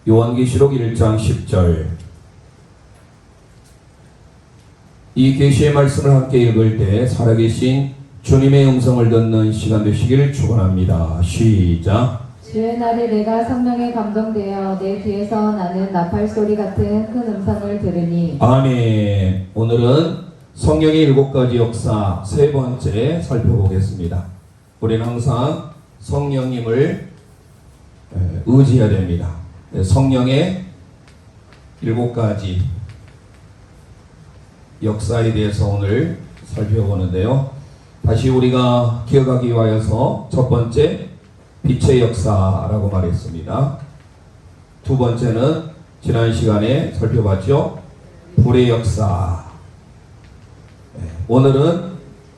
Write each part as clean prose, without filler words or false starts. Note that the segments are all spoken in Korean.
요한계시록 1장 10절. 이 계시의 말씀을 함께 읽을 때 살아계신 주님의 음성을 듣는 시간 되시기를 축원합니다. 시작. 주의 날에 내가 성령에 감동되어 내 귀에서 나는 나팔 소리 같은 큰 음성을 들으니. 아멘. 오늘은 성령의 7가지 역사 세 번째 살펴보겠습니다. 우리는 항상 성령님을 의지해야 됩니다. 성령의 7가지 역사에 대해서 오늘 살펴보는데요. 다시 우리가 기억하기 위하여서 첫 번째 빛의 역사라고 말했습니다. 두 번째는 지난 시간에 살펴봤죠. 불의 역사. 오늘은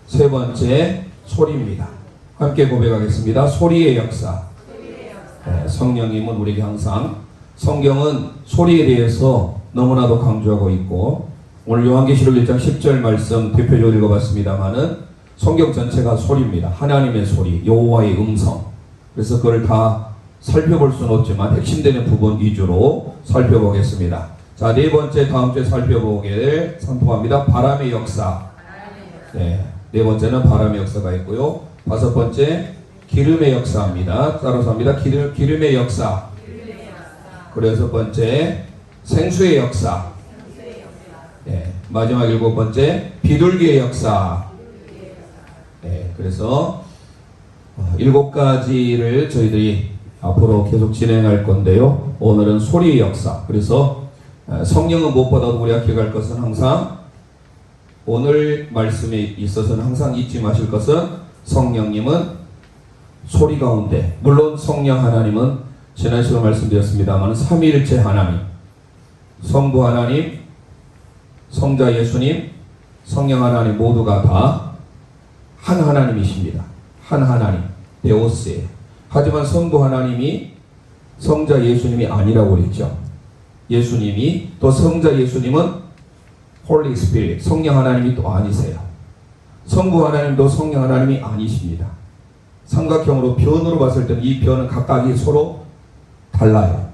세 번째 소리입니다. 함께 고백하겠습니다. 소리의 역사. 성령님은 우리에게 항상 성경은 소리에 대해서 너무나도 강조하고 있고, 오늘 요한계시록 1장 10절 말씀 대표적으로 읽어봤습니다만은 성경 전체가 소리입니다. 하나님의 소리, 여호와의 음성. 그래서 그걸 다 살펴볼 수는 없지만 핵심되는 부분 위주로 살펴보겠습니다. 자, 네 번째 다음 주에 살펴보게 선포합니다. 바람의 역사. 네 번째는 바람의 역사가 있고요. 다섯 번째 기름의 역사입니다. 따라서 합니다. 기름의 역사. 그리고 여섯 번째 생수의 역사. 마지막 일곱 번째 비둘기의 역사. 그래서 7가지를 저희들이 앞으로 계속 진행할 건데요. 오늘은 소리의 역사. 그래서 성령은 무엇보다도 우리가 기억할 것은 항상, 오늘 말씀에 있어서는 항상 잊지 마실 것은 성령님은 소리 가운데, 물론 성령 하나님은 지난 시간에 말씀드렸습니다만 삼위일체 하나님, 성부 하나님, 성자 예수님, 성령 하나님 모두가 다 한 하나님이십니다. 한 하나님, 데오스예요. 하지만 성부 하나님이 성자 예수님이 아니라고 그랬죠. 예수님이, 또 성자 예수님은 홀리 스피릿, 성령 하나님이 또 아니세요. 성부 하나님도 성령 하나님이 아니십니다. 삼각형으로 변으로 봤을 때는 이 변은 각각이 서로 달라요.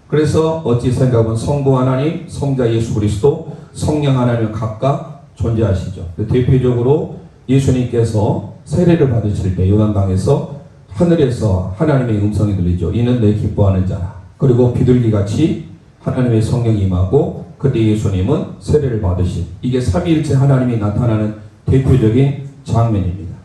그래서 어찌 생각하면 성부 하나님, 성자 예수 그리스도, 성령 하나님은 각각 존재하시죠. 대표적으로 예수님께서 세례를 받으실 때 요단강에서 하늘에서 하나님의 음성이 들리죠. 이는 내 기뻐하는 자라. 그리고 비둘기같이 하나님의 성령이 임하고, 그때 예수님은 세례를 받으신, 이게 삼위일체 하나님이 나타나는 대표적인 장면입니다.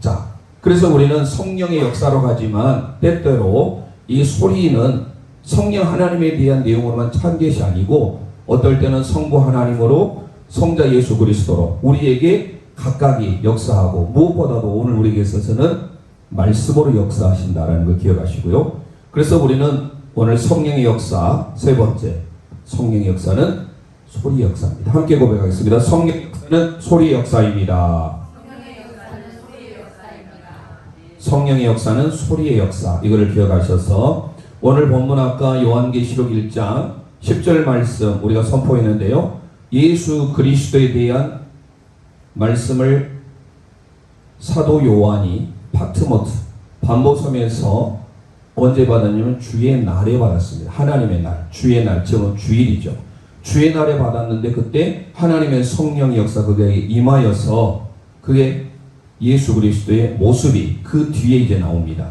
자, 그래서 우리는 성령의 역사로 가지만 때때로 이 소리는 성령 하나님에 대한 내용으로만 찬 것이 아니고, 어떨 때는 성부 하나님으로, 성자 예수 그리스도로 우리에게 각각이 역사하고, 무엇보다도 오늘 우리에게 있어서는 말씀으로 역사하신다라는 걸 기억하시고요. 그래서 우리는 오늘 성령의 역사 세 번째, 성령의 역사는 소리 역사입니다. 함께 고백하겠습니다. 성령의 역사는 소리 역사입니다. 성령의 역사는 소리의 역사. 이거를 기억하셔서 오늘 본문 아까 요한계시록 1장 10절 말씀 우리가 선포했는데요. 예수 그리스도에 대한 말씀을 사도 요한이 파트모스 반모섬에서 언제 받았냐면 주의 날에 받았습니다. 하나님의 날, 주의 날, 즉 주일이죠. 주의 날에 받았는데 그때 하나님의 성령의 역사 그게 임하여서 그게 예수 그리스도의 모습이 그 뒤에 이제 나옵니다.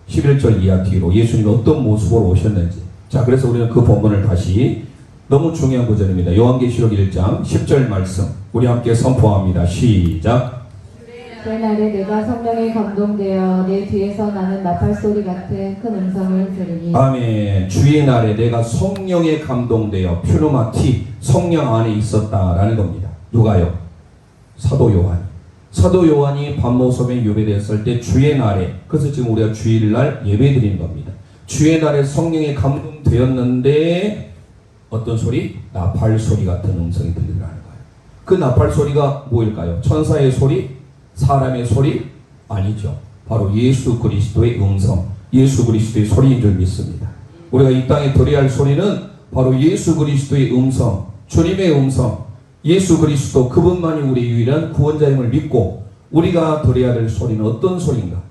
11절 이하 뒤로 예수님이 어떤 모습으로 오셨는지. 자, 그래서 우리는 그 본문을 다시, 너무 중요한 구절입니다. 요한계시록 1장 10절 말씀 우리 함께 선포합니다. 시작. 주의 날에 내가 성령에 감동되어 내 뒤에서 나는 나팔 소리 같은 큰 음성을 들으니. 아멘. 주의 날에 내가 성령에 감동되어, 퓨노마티, 성령 안에 있었다라는 겁니다. 누가요? 사도 요한. 사도 요한이 반모섬에 예배되었을 때 주의 날에, 그래서 지금 우리가 주일날 예배드리는 겁니다. 주의 날에 성령에 감동되었는데 어떤 소리? 나팔 소리 같은 음성이 들리라는 거예요. 그 나팔 소리가 뭐일까요? 천사의 소리? 사람의 소리? 아니죠. 바로 예수 그리스도의 음성, 예수 그리스도의 소리인 줄 믿습니다. 우리가 이 땅에 들어야 할 소리는 바로 예수 그리스도의 음성, 주님의 음성, 예수 그리스도 그분만이 우리의 유일한 구원자임을 믿고 우리가 들어야 될 소리는 어떤 소리인가?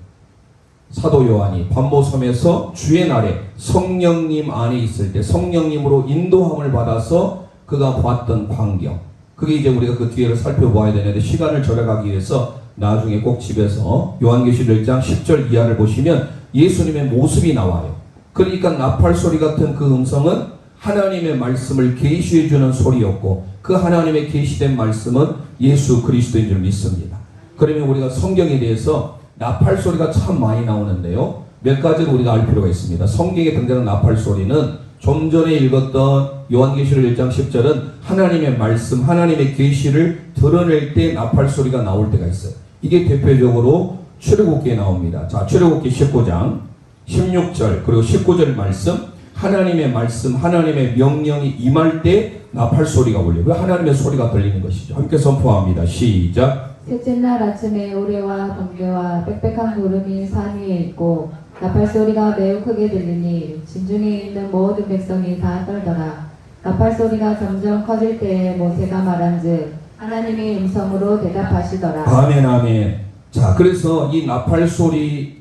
사도 요한이 반모섬에서 주의 날에 성령님 안에 있을 때 성령님으로 인도함을 받아서 그가 봤던 광경, 그게 이제 우리가 그 뒤에를 살펴보아야 되는데 시간을 절약하기 위해서 나중에 꼭 집에서 요한계시록 1장 10절 이하를 보시면 예수님의 모습이 나와요. 그러니까 나팔 소리 같은 그 음성은 하나님의 말씀을 계시해 주는 소리였고, 그 하나님의 계시된 말씀은 예수 그리스도인 줄 믿습니다. 그러면 우리가 성경에 대해서 나팔 소리가 참 많이 나오는데요, 몇 가지를 우리가 알 필요가 있습니다. 성경에 등장하는 나팔 소리는 좀 전에 읽었던 요한계시록 1장 10절은 하나님의 말씀, 하나님의 계시를 드러낼 때 나팔 소리가 나올 때가 있어요. 이게 대표적으로 출애굽기에 나옵니다. 자, 출애굽기 19장 16절 그리고 19절 말씀, 하나님의 말씀, 하나님의 명령이 임할 때 나팔 소리가 울려요. 그 하나님의 소리가 들리는 것이죠. 함께 선포합니다. 시작. 셋째 날 아침에 우레와 번개와 빽빽한 구름이 산 위에 있고 나팔 소리가 매우 크게 들리니 진중에 있는 모든 백성이 다 떨더라. 나팔 소리가 점점 커질 때에 모세가 말한즉 하나님의 음성으로 대답하시더라. 아멘, 아멘. 자, 그래서 이 나팔 소리,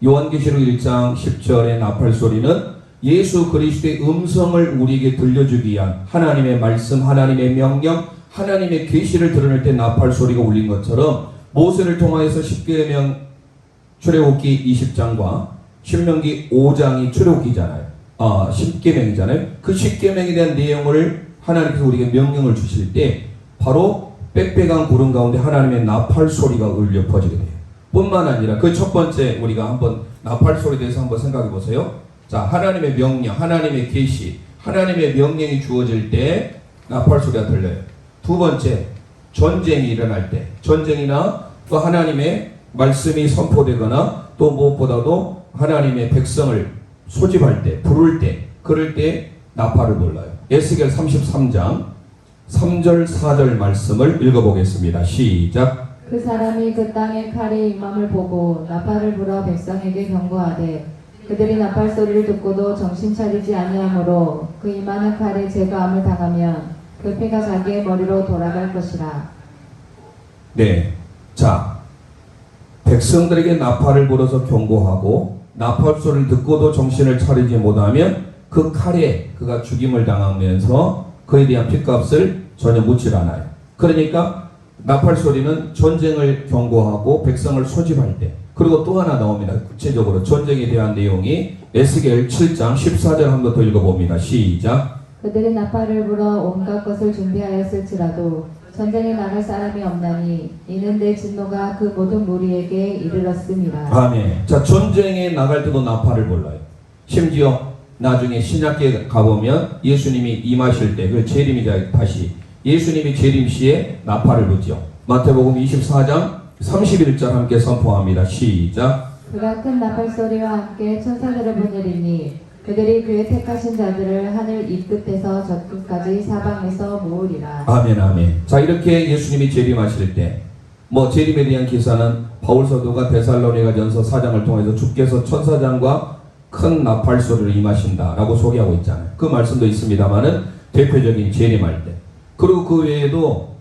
요한계시록 1장 10절의 나팔 소리는 예수 그리스도의 음성을 우리에게 들려주기 위한 하나님의 말씀, 하나님의 명령, 하나님의 계시를 드러낼 때 나팔 소리가 울린 것처럼 모세를 통하여서 십계명 출애굽기 20장과 신명기 5장이 출애굽기잖아요. 십계명이잖아요. 그 십계명에 대한 내용을 하나님께서 우리에게 명령을 주실 때 바로 빽빽한 구름 가운데 하나님의 나팔 소리가 울려 퍼지게 돼요. 뿐만 아니라 그 첫 번째, 우리가 한번 나팔 소리에 대해서 한번 생각해 보세요. 자, 하나님의 명령, 하나님의 계시, 하나님의 명령이 주어질 때 나팔 소리가 들려요. 두 번째, 전쟁이 일어날 때, 전쟁이나 또 하나님의 말씀이 선포되거나 또 무엇보다도 하나님의 백성을 소집할 때, 부를 때, 그럴 때 나팔을 불러요. 에스겔 33장 3절 4절 말씀을 읽어보겠습니다. 시작. 그 사람이 그 땅에 칼이 임함을 보고 나팔을 불어 백성에게 경고하되 그들이 나팔 소리를 듣고도 정신 차리지 아니하므로 그 임하는 칼에 제거함을 당하면 그 피가 자기의 머리로 돌아갈 것이라. 네. 자, 백성들에게 나팔을 불어서 경고하고 나팔 소리를 듣고도 정신을 차리지 못하면 그 칼에 그가 죽임을 당하면서 그에 대한 핏값을 전혀 묻질 않아요. 그러니까 나팔 소리는 전쟁을 경고하고 백성을 소집할 때, 그리고 또 하나 나옵니다. 구체적으로 전쟁에 대한 내용이 에스겔 7장 14절 한번 더 읽어봅니다. 시작. 그들이 나팔을 불어 온갖 것을 준비하였을지라도 전쟁에 나갈 사람이 없나니 이는 내 진노가 그 모든 무리에게 이르렀음이라. 아멘. 자, 전쟁에 나갈 때도 나팔을 불러요. 심지어 나중에 신약기에 가보면 예수님이 임하실 때, 그 재림이자 다시 예수님이 재림 시에 나팔을 불죠. 마태복음 24장 31절 함께 선포합니다. 시작. 그가 큰 나팔 소리와 함께 천사들을 보내리니 그들이 그의 택하신 자들을 하늘 이 끝에서 저 끝까지 사방에서 모으리라. 아멘, 아멘. 자, 이렇게 예수님이 재림하실 때, 재림에 대한 기사는 바울 사도가 데살로니가 전서 4장을 통해서 주께서 천사장과 큰 나팔 소리를 임하신다라고 소개하고 있잖아요. 그 말씀도 있습니다만은 대표적인 재림할 때. 그리고 그 외에도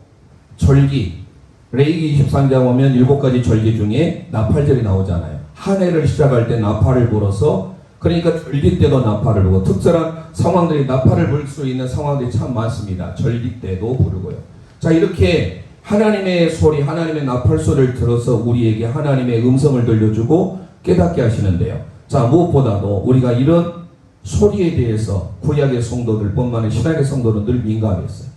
절기, 레위기 23장 보면 7가지 절기 중에 나팔절이 나오잖아요. 한 해를 시작할 때 나팔을 불어서, 그러니까 절기 때도 나팔을 불고, 특별한 상황들이 나팔을 불 수 있는 상황들이 참 많습니다. 절기 때도 부르고요. 자, 이렇게 하나님의 소리, 하나님의 나팔 소리를 들어서 우리에게 하나님의 음성을 들려주고 깨닫게 하시는데요. 자, 무엇보다도 우리가 이런 소리에 대해서 구약의 성도들 뿐만 아니라 신약의 성도는 늘 민감했어요.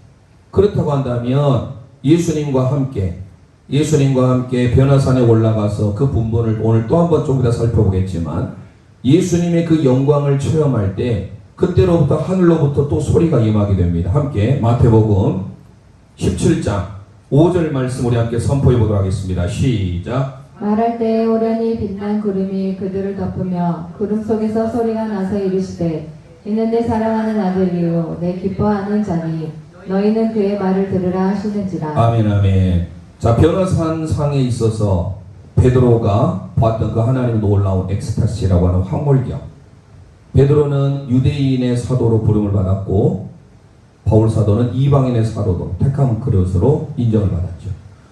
그렇다고 한다면 예수님과 함께 변화산에 올라가서 그 분본을 오늘 또 한번 좀 이따 살펴보겠지만, 예수님의 그 영광을 체험할 때 그때로부터 하늘로부터 또 소리가 임하게 됩니다. 함께 마태복음 17장 5절 말씀 우리 함께 선포해 보도록 하겠습니다. 시작. 말할 때에 오련히 빛난 구름이 그들을 덮으며 구름 속에서 소리가 나서 이르시되 이는 내 사랑하는 아들이요 내 기뻐하는 자니 너희는 그의 말을 들으라 하시는지라. 아멘, 아멘. 자, 변화산 상에 있어서 베드로가 봤던 그 하나님의 놀라운 엑스타시라고 하는 황홀경. 베드로는 유대인의 사도로 부름을 받았고 바울 사도는 이방인의 사도로 택한 그릇으로 인정을 받았죠.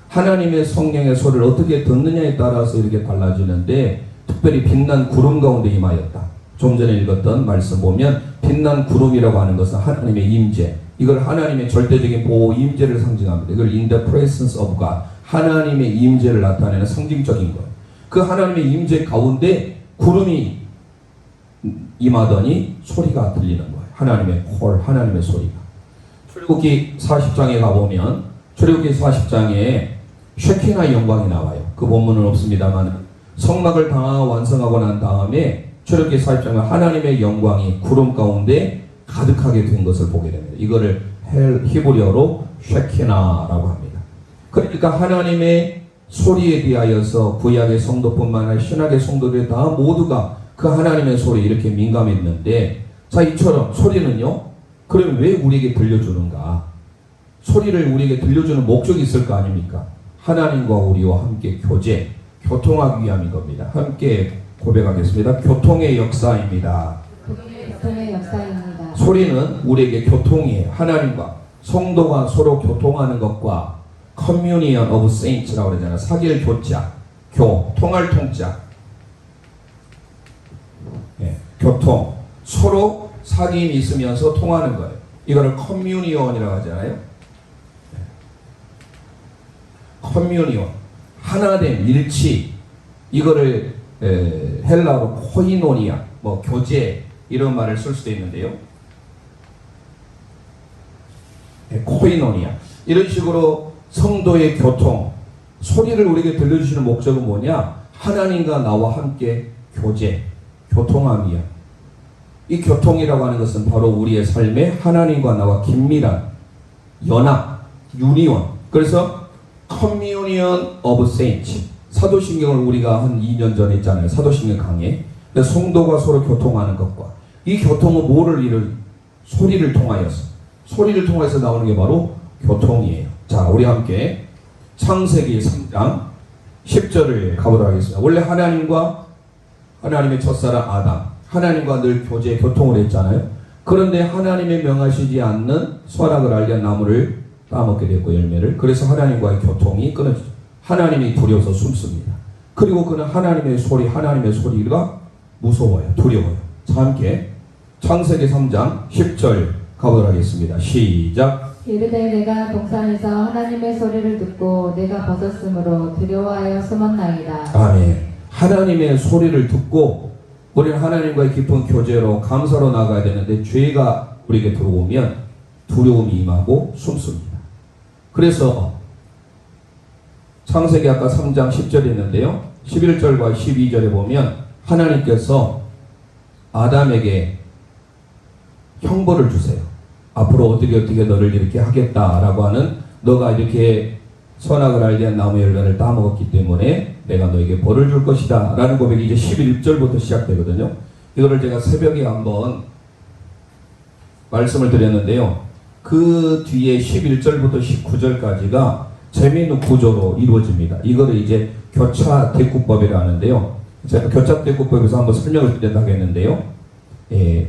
하나님의 성령의 소리를 어떻게 듣느냐에 따라서 이렇게 달라지는데, 특별히 빛난 구름 가운데 임하였다. 좀 전에 읽었던 말씀 보면 빛난 구름이라고 하는 것은 하나님의 임재, 이걸 하나님의 절대적인 보호 임재를 상징합니다. 이걸 in the presence of God, 하나님의 임재를 나타내는 상징적인 거예요. 그 하나님의 임재 가운데 구름이 임하더니 소리가 들리는 거예요. 하나님의 콜, 하나님의 소리가. 출애굽기 40장에 가보면 출애굽기 40장에 쉐키나 영광이 나와요. 그 본문은 없습니다만 성막을 다 완성하고 난 다음에 출애굽기 40장에 하나님의 영광이 구름 가운데 가득하게 된 것을 보게 됩니다. 이거를 히브리어로 쉐키나라고 합니다. 그러니까 하나님의 소리에 대하여서 구약의 성도뿐만 아니라 신약의 성도들 다 모두가 그 하나님의 소리에 이렇게 민감했는데, 자, 이처럼 소리는요, 그러면 왜 우리에게 들려주는가? 소리를 우리에게 들려주는 목적이 있을 거 아닙니까? 하나님과 우리와 함께 교제, 교통하기 위함인 겁니다. 함께 고백하겠습니다. 교통의 역사입니다. 교통의 역사입니다. 소리는 우리에게 교통이에요. 하나님과 성도가 서로 교통하는 것과 Communion of Saints라고 그러잖아요. 사귐 교자, 통할 통자. 예, 교통. 서로 사귐이 있으면서 통하는 거예요. 이거를 커뮤니온이라고 하잖아요. 커뮤니온. 하나됨, 일치. 이거를 헬라어로 코이노니아, 뭐 교제 이런 말을 쓸 수도 있는데요. 코이노니아. 이런 식으로 성도의 교통, 소리를 우리에게 들려주시는 목적은 뭐냐? 하나님과 나와 함께 교제, 교통함이야. 이 교통이라고 하는 것은 바로 우리의 삶에 하나님과 나와 긴밀한 연합, 유니온. 그래서 Communion of Saints. 사도신경을 우리가 한 2년 전에 했잖아요. 사도신경 강의. 성도가 서로 교통하는 것과 이 교통은 뭐를 이룰? 소리를 통하여서. 소리를 통해서 나오는 게 바로 교통이에요. 자, 우리 함께 창세기 3장 10절을 가보도록 하겠습니다. 원래 하나님의 첫사람 아담, 하나님과 늘 교제, 교통을 했잖아요. 그런데 하나님의 명하시지 않는 선악을 알게 한 나무를 따먹게 됐고, 열매를. 그래서 하나님과의 교통이 끊어지죠. 하나님이 두려워서 숨습니다. 그리고 그는 하나님의 소리가 무서워요. 두려워요. 자, 함께 창세기 3장 10절 가보도록 하겠습니다. 시작. 이르되 내가 동산에서 하나님의 소리를 듣고 내가 벗었으므로 두려워하여 숨었나이다. 아멘. 하나님의 소리를 듣고 우리는 하나님과의 깊은 교제로 감사로 나가야 되는데, 죄가 우리에게 들어오면 두려움이 임하고 숨습니다. 그래서 창세기 아까 3장 10절에 있는데요, 11절과 12절에 보면 하나님께서 아담에게 형벌을 주세요. 앞으로 어떻게 너를 이렇게 하겠다라고 하는, 너가 이렇게 선악을 알게 한 나무 열매를 따먹었기 때문에 내가 너에게 벌을 줄 것이다 라는 고백이 이제 11절부터 시작되거든요. 이거를 제가 새벽에 한번 말씀을 드렸는데요, 그 뒤에 11절부터 19절까지가 재미있는 구조로 이루어집니다. 이거를 이제 교차대꾸법이라 하는데요, 제가 교차대꾸법에서 한번 설명을 드린다고 했는데요,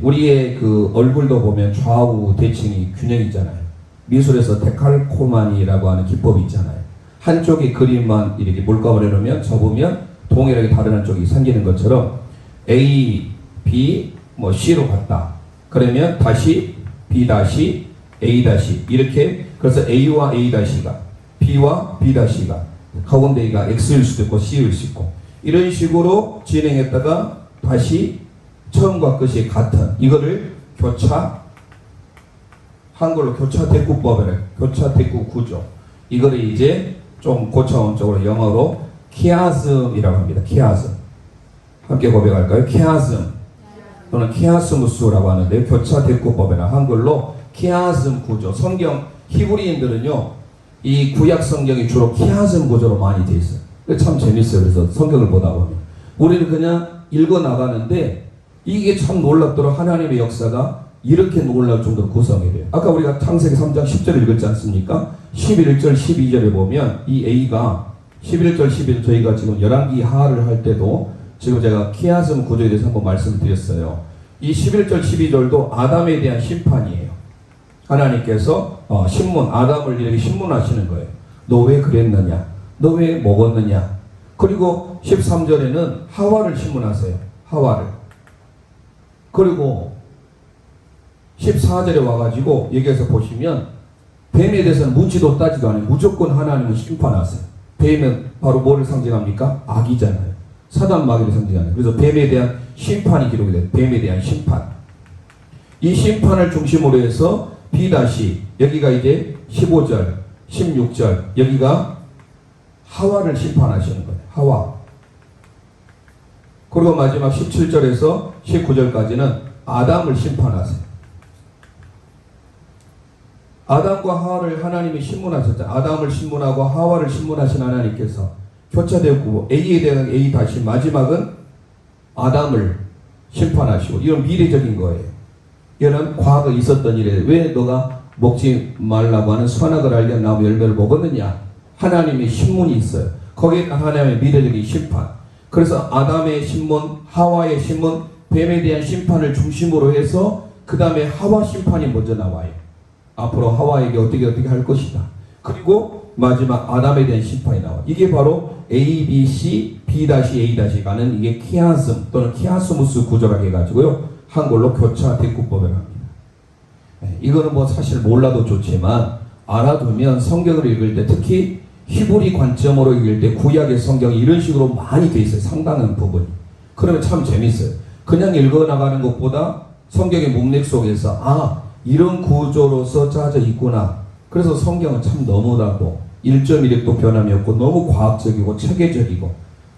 우리의 그 얼굴도 보면 좌우 대칭이 균형이 있잖아요. 미술에서 데칼코마니라고 하는 기법이 있잖아요. 한쪽의 그림만 이렇게 물감을 해놓으면 접으면 동일하게 다른 한쪽이 생기는 것처럼 A, B, 뭐 C로 갔다. 그러면 다시 B 다시 A 다시 이렇게, 그래서 A와 A 다시가 B와 B 다시가 가운데 A가 X일 수도 있고 C일 수 있고 이런 식으로 진행했다가 다시 처음과 끝이 같은, 이거를 한글로 교차대꾸법이래. 교차대꾸 구조. 이거를 이제 좀 고차원적으로 영어로 키아즘이라고 합니다. 키아즘. 함께 고백할까요? 키아즘. 또는 키아스무스라고 하는데요, 교차대꾸법이라 한글로 키아즘 구조. 성경 히브리인들은요, 이 구약 성경이 주로 키아즘 구조로 많이 돼 있어요. 참 재밌어요. 그래서 성경을 보다 보면 우리는 그냥 읽어 나가는데 이게 참 놀랍도록 하나님의 역사가 이렇게 놀라울 정도로 구성이 돼요. 아까 우리가 창세기 3장 10절 읽었지 않습니까? 11절 12절에 보면 이 A가 11절 12절 저희가 지금 열왕기 하를 할 때도 지금 제가 키아즘 구조에 대해서 한번 말씀을 드렸어요. 이 11절 12절도 아담에 대한 심판이에요. 하나님께서 아담을 이렇게 신문하시는 거예요. 너 왜 그랬느냐? 너 왜 먹었느냐? 그리고 13절에는 하와를 신문하세요. 하와를. 그리고 14절에 와가지고 여기에서 보시면 뱀에 대해서는 묻지도 따지도 않아요. 무조건 하나님은 심판하세요. 뱀은 바로 뭐를 상징합니까? 악이잖아요. 사단 마귀를 상징하는. 그래서 뱀에 대한 심판이 기록이 돼요. 뱀에 대한 심판. 이 심판을 중심으로 해서 B- 여기가 이제 15절, 16절 여기가 하와를 심판하시는 거예요. 하와. 그리고 마지막 17절에서 19절까지는 아담을 심판하세요. 아담과 하와를 하나님이 신문하셨잖아요. 아담을 신문하고 하와를 신문하신 하나님께서 교차되었고 A에 대한 A 다시 마지막은 아담을 심판하시고 이건 미래적인 거예요. 이거는 과거에 있었던 일이에요. 왜 너가 먹지 말라고 하는 선악을 알게 한 나무 열매를 먹었느냐? 하나님의 신문이 있어요. 거기에 하나님의 미래적인 심판. 그래서 아담의 신문, 하와의 신문, 뱀에 대한 심판을 중심으로 해서 그 다음에 하와 심판이 먼저 나와요. 앞으로 하와에게 어떻게 할 것이다. 그리고 마지막 아담에 대한 심판이 나와. 이게 바로 A, B, C, B-A- 가는 이게 키아슴 또는 키아스무스 구조라고 해가지고요. 한글로 교차 대꾸법을 합니다. 이거는 뭐 사실 몰라도 좋지만 알아두면 성경을 읽을 때 특히 히브리 관점으로 읽을 때 구약의 성경이 이런 식으로 많이 돼 있어요. 상당한 부분이. 그러면 참 재밌어요. 그냥 읽어나가는 것보다 성경의 문맥 속에서 이런 구조로서 짜져 있구나. 그래서 성경은 참 너무나도 1.1획도 변함이 없고 너무 과학적이고 체계적이고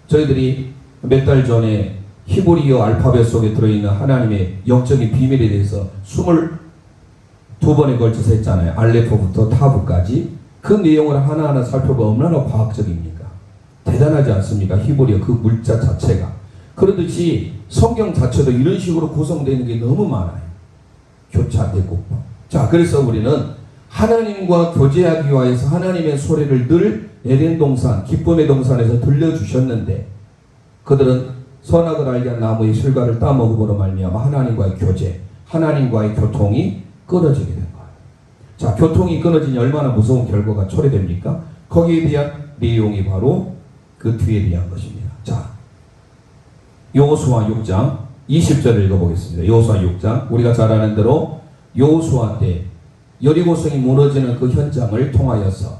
저희들이 몇 달 전에 히브리어 알파벳 속에 들어있는 하나님의 영적인 비밀에 대해서 22번에 걸쳐서 했잖아요. 알레포부터 타브까지. 그 내용을 하나하나 살펴보면 얼마나 과학적입니까? 대단하지 않습니까? 히브리어 그 물자 자체가. 그러듯이 성경 자체도 이런 식으로 구성되어 있는 게 너무 많아요. 교차대국법. 자, 그래서 우리는 하나님과 교제하기 위해서 하나님의 소리를 늘 에덴 동산, 기쁨의 동산에서 들려주셨는데 그들은 선악을 알게 한 나무의 실과를 따먹음으로 말미암아 하나님과의 교제, 하나님과의 교통이 끊어지게 된 거예요. 자, 교통이 끊어지니 얼마나 무서운 결과가 초래됩니까? 거기에 대한 내용이 바로 그 뒤에 대한 것입니다. 자, 여호수아 6장 20절을 읽어보겠습니다. 여호수아 6장. 우리가 잘 아는 대로 여호수아 때 여리고성이 무너지는 그 현장을 통하여서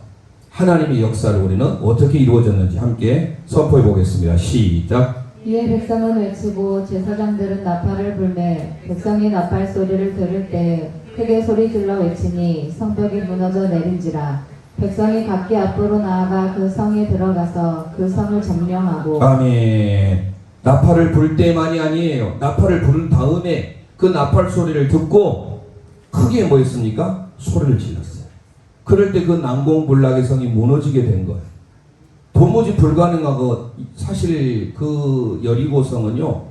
하나님의 역사를 우리는 어떻게 이루어졌는지 함께 선포해 보겠습니다. 시작. 이에 백성은 외치고 제사장들은 나팔을 불매 백성이 나팔 소리를 들을 때 크게 소리질러 외치니 성벽이 무너져 내린지라. 백성이 각기 앞으로 나아가 그 성에 들어가서 그 성을 점령하고. 아멘. 나팔을 불 때만이 아니에요. 나팔을 부른 다음에 그 나팔 소리를 듣고 크게 뭐 했습니까? 소리를 질렀어요. 그럴 때 그 난공불락의 성이 무너지게 된 거예요. 도무지 불가능하고 사실 그 여리고성은요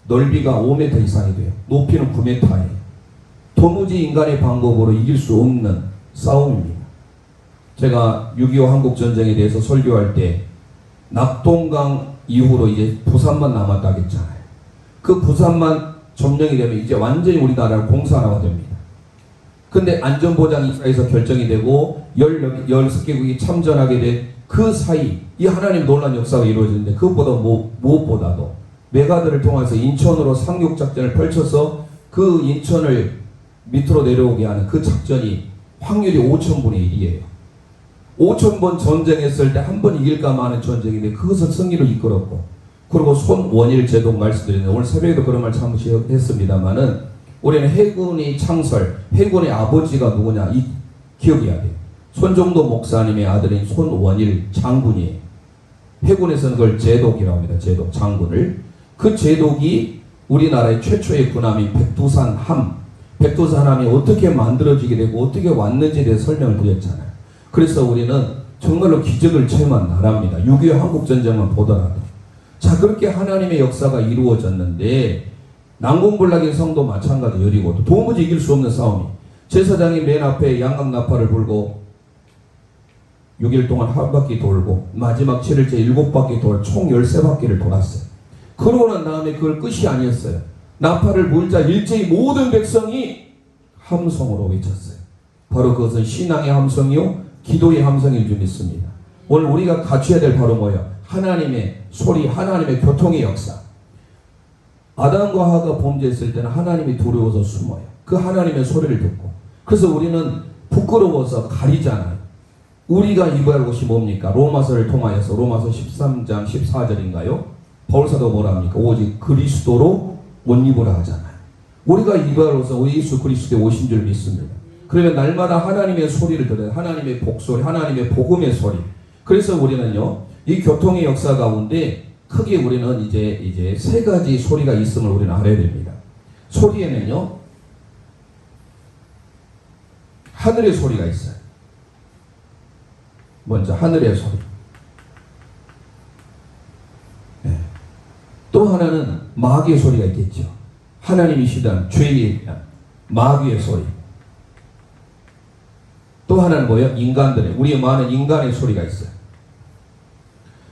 넓이가 5m 이상이 돼요. 높이는 9m예요. 도무지 인간의 방법으로 이길 수 없는 싸움입니다. 제가 6.25 한국전쟁에 대해서 설교할 때 낙동강 이후로 이제 부산만 남았다 했잖아요. 그 부산만 점령이 되면 이제 완전히 우리나라를 공산화가 됩니다. 근데 안전보장이사에서 결정이 되고 16개국이 참전하게 된 그 사이 이 하나님 놀라운 역사가 이루어지는데 그것보다 무엇보다도 메가드를 통해서 인천으로 상륙작전을 펼쳐서 그 인천을 밑으로 내려오게 하는 그 작전이 확률이 5,000분의 1이에요. 5,000번 전쟁했을 때 한 번 이길까 마는 전쟁인데 그것을 승리로 이끌었고 그리고 손원일 제독 말씀드리는데 오늘 새벽에도 그런 말 잠시 했습니다마는 우리는 해군의 창설, 해군의 아버지가 누구냐 이 기억해야 돼요. 손정도 목사님의 아들인 손원일 장군이에요. 해군에서는 그걸 제독이라고 합니다. 제독, 장군을. 그 제독이 우리나라의 최초의 군함인 백두산함, 백두산함이 어떻게 만들어지게 되고 어떻게 왔는지에 대해 설명을 드렸잖아요. 그래서 우리는 정말로 기적을 체험한 나라입니다. 6.25 한국전쟁만 보더라도. 자, 그렇게 하나님의 역사가 이루어졌는데 난공불락의 성도 마찬가지 여리고도 도무지 이길 수 없는 싸움이 제사장이 맨 앞에 양각 나팔을 불고 6일 동안 한 바퀴 돌고 마지막 7일째 7바퀴 총 13바퀴를 돌았어요. 그러고 난 다음에 그걸 끝이 아니었어요. 나팔을 불자 일제히 모든 백성이 함성으로 외쳤어요. 바로 그것은 신앙의 함성이요 기도의 함성일 줄 믿습니다. 오늘 우리가 갖춰야 될 바로 뭐예요? 하나님의 소리, 하나님의 교통의 역사. 아담과 하와가 범죄했을 때는 하나님이 두려워서 숨어요. 그 하나님의 소리를 듣고. 그래서 우리는 부끄러워서 가리잖아요. 우리가 입어야 할 것이 뭡니까? 로마서를 통하여서 로마서 13장 14절인가요? 바울사도 뭐라 합니까? 오직 그리스도로 옷 입으라 하잖아요. 우리가 입어야 할 것은 예수 그리스도에 오신 줄 믿습니다. 그러면 날마다 하나님의 소리를 들어요. 하나님의 복소리, 하나님의 복음의 소리. 그래서 우리는요, 이 교통의 역사 가운데 크게 우리는 이제 세 가지 소리가 있음을 우리는 알아야 됩니다. 소리에는요, 하늘의 소리가 있어요. 먼저 하늘의 소리. 네. 또 하나는 마귀의 소리가 있겠죠. 하나님이 시단 죄의 마귀의 소리. 또 하나는 뭐예요? 인간들의, 우리의 많은 인간의 소리가 있어요.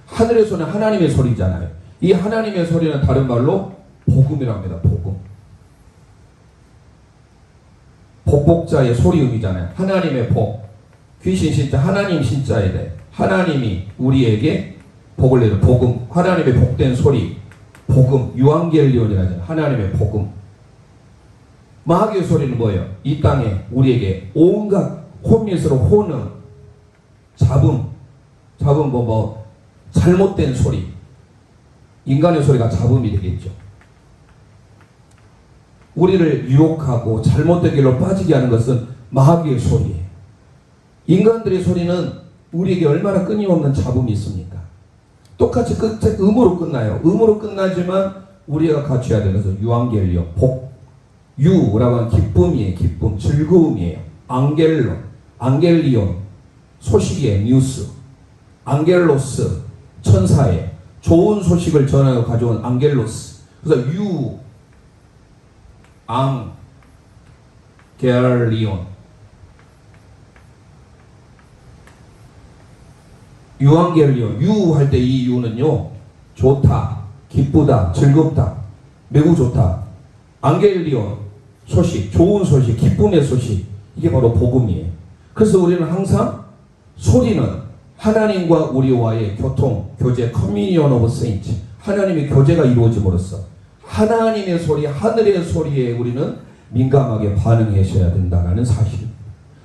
하늘의 소리는 하나님의 소리잖아요. 이 하나님의 소리는 다른 말로 복음이라고 합니다. 복음. 복복자의 소리음이잖아요. 하나님의 복. 귀신 신자, 하나님 신자에 대해 하나님이 우리에게 복을 내는 복음, 하나님의 복된 소리, 복음, 유앙겔리온이라 하잖아요. 하나님의 복음. 마귀의 소리는 뭐예요? 이 땅에 우리에게 온갖 혼미스러 혼음, 잡음 잘못된 소리. 인간의 소리가 잡음이 되겠죠. 우리를 유혹하고 잘못된 길로 빠지게 하는 것은 마귀의 소리예요. 인간들의 소리는 우리에게 얼마나 끊임없는 잡음이 있습니까? 똑같이 끝에 음으로 끝나요. 음으로 끝나지만 우리가 갖춰야 되는 것은 유앙겔리온, 복, 유라고 하는 기쁨이에요. 기쁨, 즐거움이에요. 앙겔로, 앙겔리온, 소식이에요. 뉴스, 앙겔로스, 천사의 좋은 소식을 전하여 가져온 앙겔로스. 그래서 유, 앙, 겔리온. 유앙겔리온, 유 할 때 이 유는요, 좋다, 기쁘다, 즐겁다, 매우 좋다. 앙겔리온, 소식, 좋은 소식, 기쁨의 소식. 이게 바로 복음이에요. 그래서 우리는 항상 소리는 하나님과 우리와의 교통, 교제, 커뮤니언 오브 세인트, 하나님의 교제가 이루어짐으로써 하나님의 소리, 하늘의 소리에 우리는 민감하게 반응하셔야 된다는 사실입니다.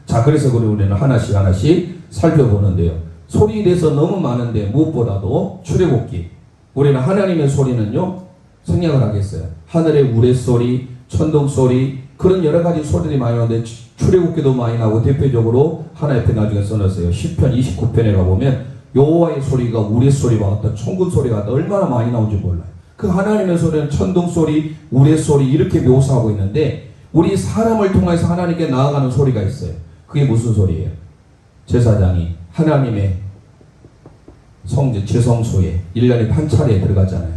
자, 그래서 우리는 하나씩 살펴보는데요. 소리에 대해서 너무 많은데 무엇보다도 출애굽기, 우리는 하나님의 소리는요, 생략을 하겠어요. 하늘의 우레소리, 천둥소리, 그런 여러 가지 소리들이 많이 나오는데 출애굽기도 많이 나오고, 대표적으로 하나 옆에 나중에 써놨어요. 시편 29편에 가보면 여호와의 소리가 우레소리와 같다, 총군소리가 같다, 얼마나 많이 나오는지 몰라요. 그 하나님의 소리는 천둥소리, 우레소리 이렇게 묘사하고 있는데, 우리 사람을 통해서 하나님께 나아가는 소리가 있어요. 그게 무슨 소리예요? 제사장이 하나님의 성전 제성소에 1년에 한 차례 들어가잖아요.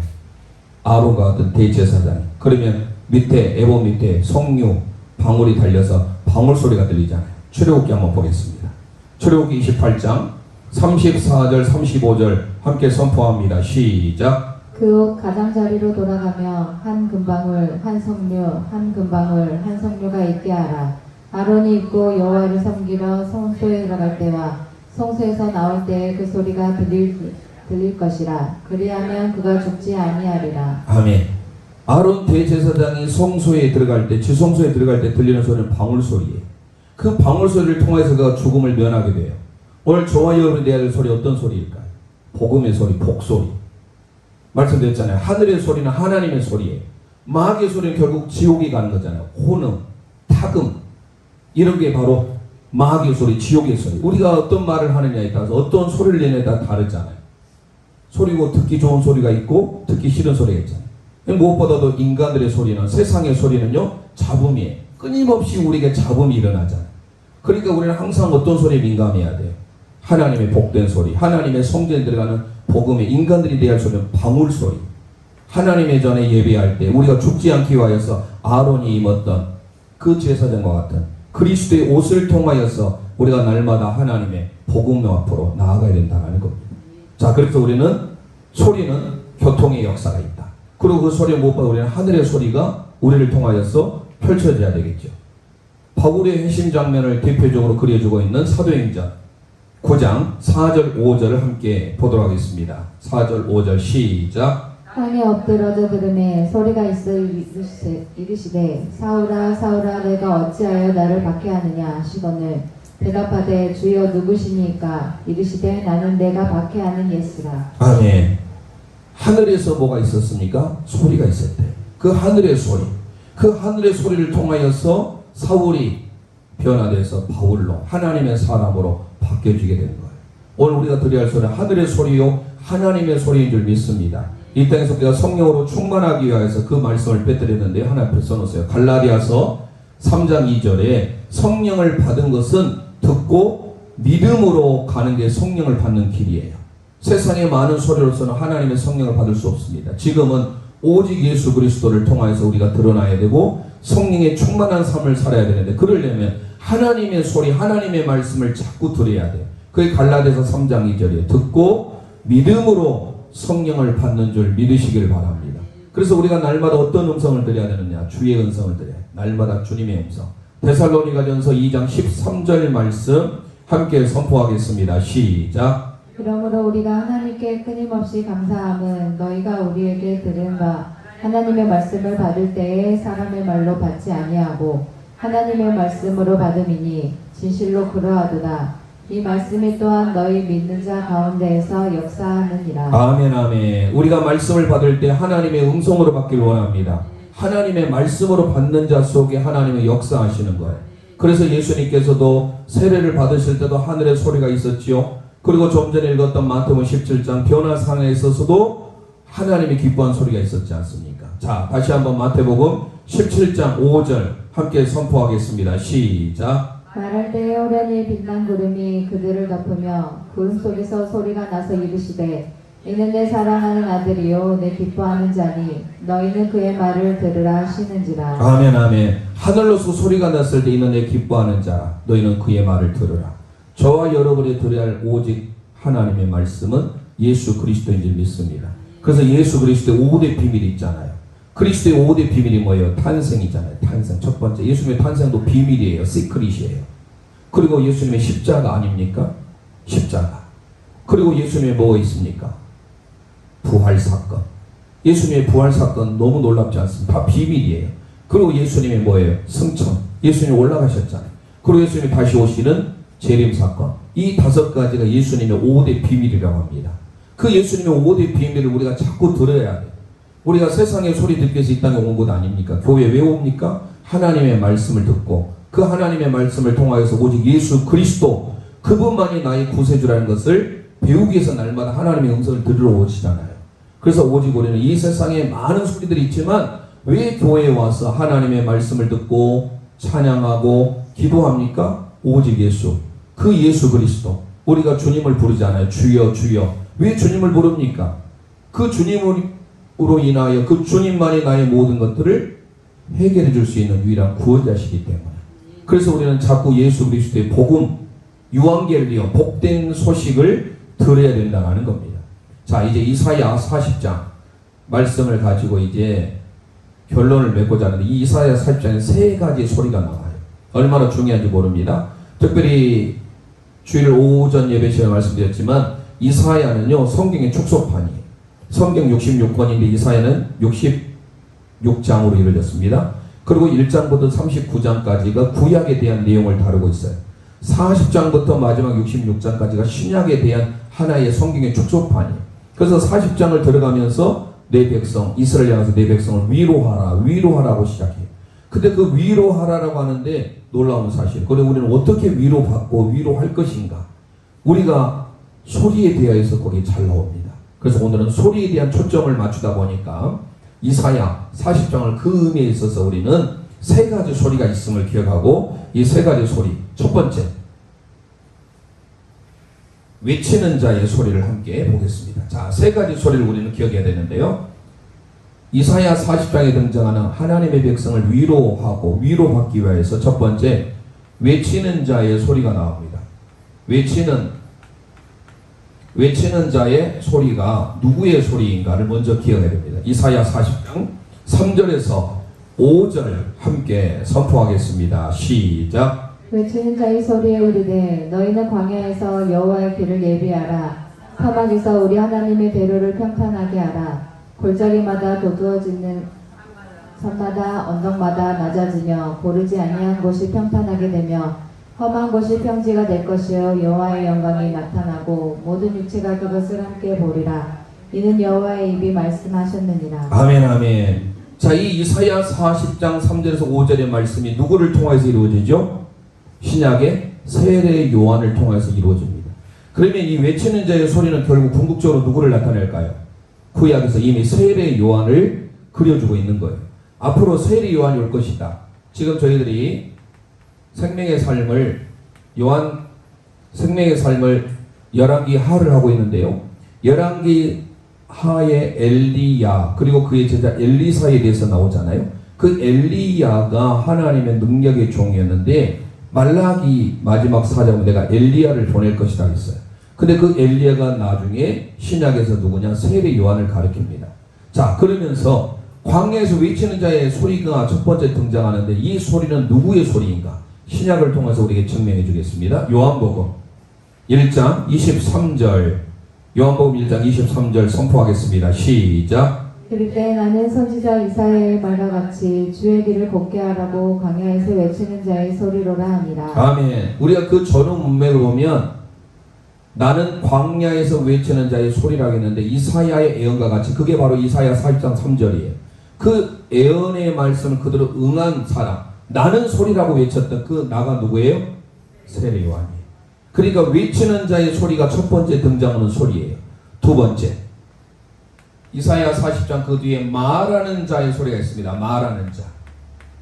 아론과 같은 대제사장. 그러면 밑에 에봇 밑에 성류 방울이 달려서 방울 소리가 들리잖아요. 출애굽기 한번 보겠습니다. 출애굽기 28장 34절 35절 함께 선포합니다. 시작. 그 옷 가장자리로 돌아가며 한 금방울 한 성류 한 금방울 한 성류가 있게 하라. 아론이 입고 여호와를 섬기러 성소에 들어갈 때와 성소에서 나올 때에 그 소리가 들릴 것이라. 그리하면 그가 죽지 아니하리라. 아멘. 아론 대제사장이 성소에 들어갈 때, 지성소에 들어갈 때 들리는 소리는 방울 소리예요. 그 방울 소리를 통해서 그가 죽음을 면하게 돼요. 오늘 저와 여러분이 내야 될 소리 어떤 소리일까요? 복음의 소리, 복소리. 말씀드렸잖아요. 하늘의 소리는 하나님의 소리예요. 마귀의 소리는 결국 지옥에 가는 거잖아요. 혼음, 탁음, 이런 게 바로 마귀의 소리, 지옥의 소리. 우리가 어떤 말을 하느냐에 따라서 어떤 소리를 내냐에 따라 다르잖아요. 소리고 듣기 좋은 소리가 있고 듣기 싫은 소리가 있잖아요. 무엇보다도 인간들의 소리는, 세상의 소리는요, 잡음이에요. 끊임없이 우리에게 잡음이 일어나잖아요. 그러니까 우리는 항상 어떤 소리에 민감해야 돼요? 하나님의 복된 소리, 하나님의 성전에 들어가는 복음에 인간들이 대할 소리는 방울 소리. 하나님의 전에 예배할 때 우리가 죽지 않기 위하여서 아론이 입었던 그 제사장과 같은 그리스도의 옷을 통하여서 우리가 날마다 하나님의 복음 앞으로 나아가야 된다는 겁니다. 자, 그래서 우리는 소리는 교통의 역사가 있다. 그리고 그 소리 무엇보다 우리는 하늘의 소리가 우리를 통하여서 펼쳐져야 되겠죠. 바울의 회심 장면을 대표적으로 그려주고 있는 사도행전 9장 4절 5절을 함께 보도록 하겠습니다. 4절 5절 시작. 땅에 엎드러져 들음에 소리가 있어 이르시되 사울아 사울아 내가 어찌하여 나를 박해하느냐 하시거늘 대답하되 주여 누구시니까 이르시되 나는 내가 박해하는 예수라. 아멘. 하늘에서 뭐가 있었습니까? 소리가 있었대. 그 하늘의 소리, 그 하늘의 소리를 통하여서 사울이 변화돼서 바울로 하나님의 사람으로 바뀌어지게 된 거예요. 오늘 우리가 들어야 할 소리는 하늘의 소리요 하나님의 소리인 줄 믿습니다. 이 땅에서 우리가 성령으로 충만하기 위해서 그 말씀을 빼뜨렸는데요. 하나 앞에 써놓으세요. 갈라디아서 3장 2절에 성령을 받은 것은 듣고 믿음으로 가는 게 성령을 받는 길이에요. 세상의 많은 소리로서는 하나님의 성령을 받을 수 없습니다. 지금은 오직 예수 그리스도를 통하여서 우리가 드러나야 되고 성령의 충만한 삶을 살아야 되는데 그러려면 하나님의 소리, 하나님의 말씀을 자꾸 들어야 돼요. 그게 갈라디아서 3장 2절이에요. 듣고 믿음으로 성령을 받는 줄 믿으시길 바랍니다. 그래서 우리가 날마다 어떤 음성을 들어야 되느냐? 주의 음성을 들어야 돼요. 날마다 주님의 음성. 데살로니가전서 2장 13절 말씀 함께 선포하겠습니다. 시작. 그러므로 우리가 하나님께 끊임없이 감사함은 너희가 우리에게 들은 바 하나님의 말씀을 받을 때에 사람의 말로 받지 아니하고 하나님의 말씀으로 받음이니 진실로 그러하도다. 이 말씀이 또한 너희 믿는 자 가운데에서 역사하느니라. 아멘 아멘. 우리가 말씀을 받을 때 하나님의 음성으로 받기를 원합니다. 하나님의 말씀으로 받는 자 속에 하나님의 역사하시는 거예요. 그래서 예수님께서도 세례를 받으실 때도 하늘의 소리가 있었지요. 그리고 좀 전에 읽었던 마태복음 17장 변화산에 있어서도 하나님이 기뻐한 소리가 있었지 않습니까? 자, 다시 한번 마태복음 17장 5절 함께 선포하겠습니다. 시작. 말할 때에 오련히 빛난 구름이 그들을 덮으며 구름 속에서 소리가 나서 이르시되 이는 내 사랑하는 아들이요 내 기뻐하는 자니 너희는 그의 말을 들으라 하시는지라. 아멘 아멘. 하늘로서 소리가 났을 때 이는 내 기뻐하는 자 너희는 그의 말을 들으라. 저와 여러분이 들어야 할 오직 하나님의 말씀은 예수 그리스도인 줄 믿습니다. 그래서 예수 그리스도의 5대 비밀이 있잖아요. 그리스도의 5대 비밀이 뭐예요? 탄생이잖아요. 탄생. 첫 번째 예수님의 탄생도 비밀이에요. 시크릿이에요. 그리고 예수님의 십자가 아닙니까? 십자가. 그리고 예수님의 뭐가 있습니까? 부활 사건. 예수님의 부활 사건 너무 놀랍지 않습니까? 다 비밀이에요. 그리고 예수님의 뭐예요? 승천. 예수님이 올라가셨잖아요. 그리고 예수님이 다시 오시는 재림 사건. 이 5가지가 예수님의 5대 비밀이라고 합니다. 그 예수님의 5대 비밀을 우리가 자꾸 들어야 돼요. 우리가 세상의 소리 듣기 위해서 이 땅에 온 것 아닙니까? 교회 왜 옵니까? 하나님의 말씀을 듣고 그 하나님의 말씀을 통하여서 오직 예수 그리스도 그분만이 나의 구세주라는 것을 배우기 위해서 날마다 하나님의 음성을 들으러 오시잖아요. 그래서 오직 우리는 이 세상에 많은 소리들이 있지만 왜 교회에 와서 하나님의 말씀을 듣고 찬양하고 기도합니까? 오직 예수. 그 예수 그리스도. 우리가 주님을 부르잖아요. 주여 주여. 왜 주님을 부릅니까? 그 주님으로 인하여 그 주님만이 나의 모든 것들을 해결해 줄 수 있는 유일한 구원자시기 때문에. 그래서 우리는 자꾸 예수 그리스도의 복음, 유앙겔리온, 복된 소식을 들어야 된다는 겁니다. 자, 이제 이사야 40장 말씀을 가지고 이제 결론을 맺고자 하는데 이 이사야 40장에 3가지 소리가 나와요. 얼마나 중요한지 모릅니다. 특별히 주일 오전 예배 시간에 말씀드렸지만 이사야는요 성경의 축소판이에요. 성경 66권인데 이사야는 66장으로 이루어졌습니다. 그리고 1장부터 39장까지가 구약에 대한 내용을 다루고 있어요. 40장부터 마지막 66장까지가 신약에 대한 하나의 성경의 축소판이에요. 그래서 40장을 들어가면서 내 백성, 이스라엘 향해서 내 백성을 위로하라, 위로하라고 시작해요. 근데 그 위로하라라고 하는데 놀라운 사실. 그리고 우리는 어떻게 위로받고 위로할 것인가? 우리가 소리에 대해서 거기 잘 나옵니다. 그래서 오늘은 소리에 대한 초점을 맞추다 보니까 이사야 40장을 그 의미에 있어서 우리는 3가지 소리가 있음을 기억하고 이 3가지 소리. 첫 번째, 외치는 자의 소리를 함께 보겠습니다. 자, 3가지 소리를 우리는 기억해야 되는데요. 이사야 40장에 등장하는 하나님의 백성을 위로하고 위로받기 위해서 첫 번째, 외치는 자의 소리가 나옵니다. 외치는 자의 소리가 누구의 소리인가를 먼저 기억해야 됩니다. 이사야 40장 3절에서 5절 함께 선포하겠습니다. 시작. 외치는 자의 소리에 이르되 너희는 광야에서 여호와의 길을 예비하라. 사막에서 우리 하나님의 대로를 평탄하게 하라. 골짜기마다 도두어지는 산마다 언덕마다 낮아지며 고르지 아니한 곳이 평탄하게 되며 험한 곳이 평지가 될 것이요 여호와의 영광이 나타나고 모든 육체가 그것을 함께 보리라. 이는 여호와의 입이 말씀하셨느니라. 아멘 아멘. 자, 이 이사야 40장 3절에서 5절의 말씀이 누구를 통해서 이루어지죠? 신약의 세례 요한을 통해서 이루어집니다. 그러면 이 외치는 자의 소리는 결국 궁극적으로 누구를 나타낼까요? 구약에서 이미 세례 요한을 그려주고 있는 거예요. 앞으로 세례 요한이 올 것이다. 지금 저희들이 생명의 삶을 생명의 삶을 열왕기 하를 하고 있는데요. 열왕기 하의 엘리야 그리고 그의 제자 엘리사에 대해서 나오잖아요. 그 엘리야가 하나님의 능력의 종이었는데 말라기 마지막 사장은 내가 엘리야를 보낼 것이다 했어요. 근데 그 엘리야가 나중에 신약에서 누구냐? 세례 요한을 가리킵니다. 자, 그러면서 광야에서 외치는 자의 소리가 첫 번째 등장하는데 이 소리는 누구의 소리인가? 신약을 통해서 우리에게 증명해 주겠습니다. 요한복음 1장 23절 요한복음 1장 23절 선포하겠습니다. 시작. 그때 나는 선지자 이사야의 말과 같이 주의 길을 곱게 하라고 광야에서 외치는 자의 소리로라 하니라. 아멘. 우리가 그 전후 문맥을 보면 나는 광야에서 외치는 자의 소리라고 했는데 이사야의 예언과 같이 그게 바로 이사야 40장 3절이에요. 그 예언의 말씀을 그대로 응한 사람, 나는 소리라고 외쳤던 그 나가 누구예요? 세례 요한이에요. 그러니까 외치는 자의 소리가 첫 번째 등장하는 소리예요. 두 번째, 이사야 40장 그 뒤에 말하는 자의 소리가 있습니다. 말하는 자.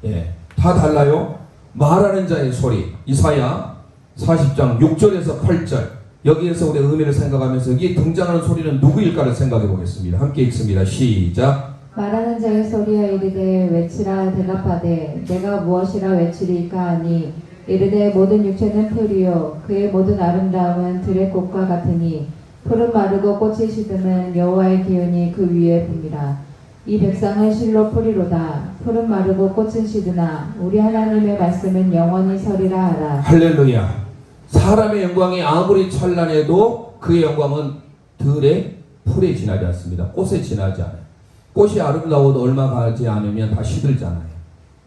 예, 다 달라요. 말하는 자의 소리. 이사야 40장 6절에서 8절. 여기에서 우리가 의미를 생각하면서 여기 등장하는 소리는 누구일까를 생각해 보겠습니다. 함께 읽습니다. 시작. 말하는 자의 소리여 이르되 외치라 대답하되 내가 무엇이라 외치리까 하니 이르되 모든 육체는 풀이요 그의 모든 아름다움은 들의 꽃과 같으니 풀은 마르고 꽃이 시드면 여호와의 기운이 그 위에 붐이라. 이 백성은 실로 풀이로다. 풀은 마르고 꽃은 시드나 우리 하나님의 말씀은 영원히 서리라 하라. 할렐루야. 사람의 영광이 아무리 찬란해도 그의 영광은 들의 풀에 지나지 않습니다. 꽃에 지나지 않아요. 꽃이 아름다워도 얼마 가지 않으면 다 시들잖아요.